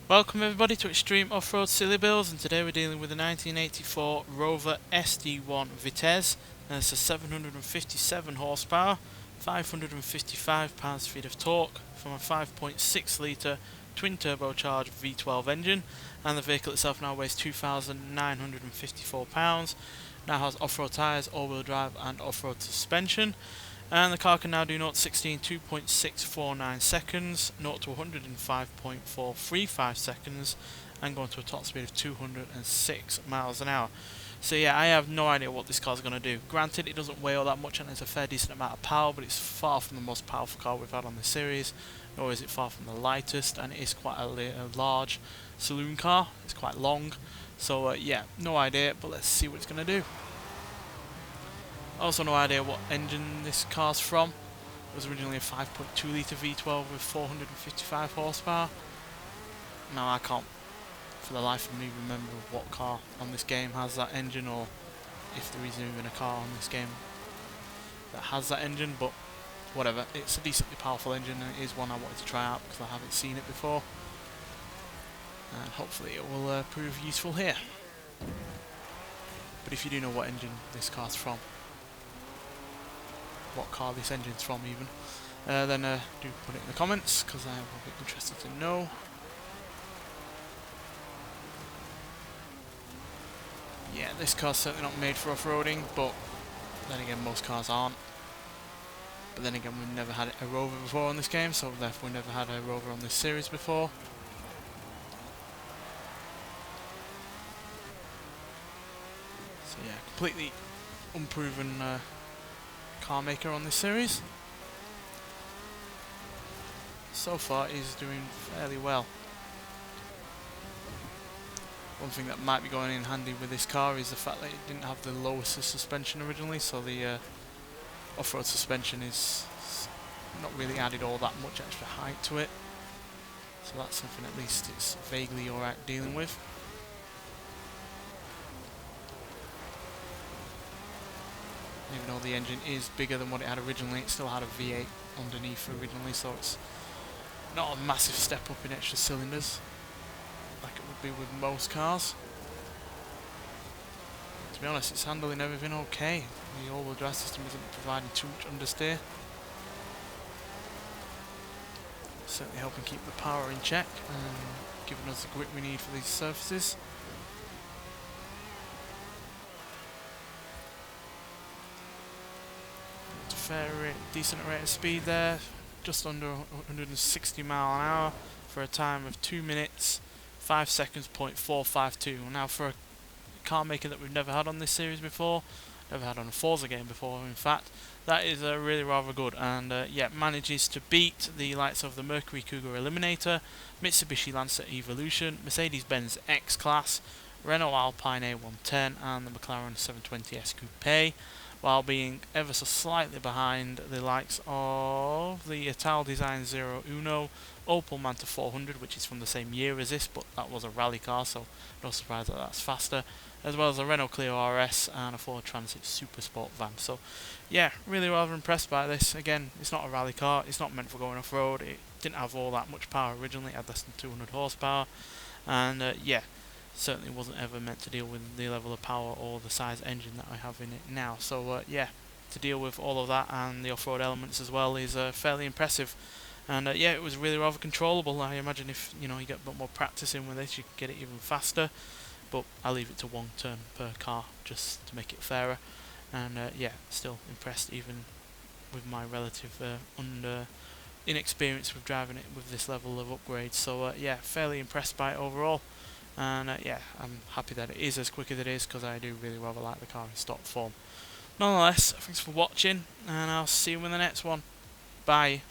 Welcome everybody to Extreme Off-Road Silly Bills, and today we're dealing with the 1984 Rover SD1 Vitesse. It's a 757 horsepower, 555 pounds-feet of torque from a 5.6 litre twin turbocharged V12 engine, and the vehicle itself now weighs 2,954 pounds. Now has off-road tyres, all-wheel drive and off-road suspension. And the car can now do 0 to 60 in 2.649 seconds, 0 to 100 in 5.435 seconds, and going to a top speed of 206 miles an hour. So yeah, I have no idea what this car is going to do. Granted, it doesn't weigh all that much and it's a fair decent amount of power, but it's far from the most powerful car we've had on the series, nor is it far from the lightest, and it is quite a large saloon car. It's quite long, so yeah, no idea, but let's see what it's going to do. Also no idea what engine this car's from. It was originally a 5.2 litre V12 with 455 horsepower. Now I can't for the life of me remember what car on this game has that engine, or if there is even a car on this game that has that engine, but whatever. It's a decently powerful engine, and it is one I wanted to try out because I haven't seen it before, and hopefully it will prove useful here. But if you do know what engine this car's from, what car this engine's from even, then do put it in the comments, because I will be interested to know. Yeah, this car's certainly not made for off-roading, but then again most cars aren't. But then again, we've never had a Rover before on this game, so therefore we've never had a Rover on this series before. So yeah, completely unproven car maker on this series. So far he's doing fairly well. One thing that might be going in handy with this car is the fact that it didn't have the lowest suspension originally, so the off-road suspension is not really added all that much extra height to it, so that's something at least it's vaguely alright dealing with. Even though the engine is bigger than what it had originally, it still had a V8 underneath originally, so it's not a massive step up in extra cylinders like it would be with most cars. To be honest, it's handling everything okay. The all-wheel drive system isn't providing too much understeer. Certainly helping keep the power in check and giving us the grip we need for these surfaces. Decent rate of speed there, just under 160 mile an hour for a time of 2 minutes 5 seconds .452. Now for a car maker that we've never had on this series before, never had on a Forza game before in fact, that is really rather good, and yeah, manages to beat the likes of the Mercury Cougar Eliminator, Mitsubishi Lancer Evolution, Mercedes-Benz X-Class, Renault Alpine A110 and the McLaren 720S Coupe, while being ever so slightly behind the likes of the Ital Design 01, Opel Manta 400, which is from the same year as this, but that was a rally car, so no surprise that that's faster, as well as a Renault Clio RS and a Ford Transit Super Sport van. So yeah, really rather impressed by this. Again, it's not a rally car, it's not meant for going off-road, it didn't have all that much power originally, it had less than 200 horsepower, and yeah, certainly wasn't ever meant to deal with the level of power or the size engine that I have in it now. So yeah, to deal with all of that and the off-road elements as well is fairly impressive. And yeah, it was really rather controllable. I imagine if you get a bit more practice in with this, you could get it even faster. But I'll leave it to 1 turn per car just to make it fairer. And yeah, still impressed even with my relative inexperience with driving it with this level of upgrade. So yeah, fairly impressed by it overall. And yeah, I'm happy that it is as quick as it is, because I do really rather like the car in stock form. Nonetheless, thanks for watching, and I'll see you in the next one. Bye.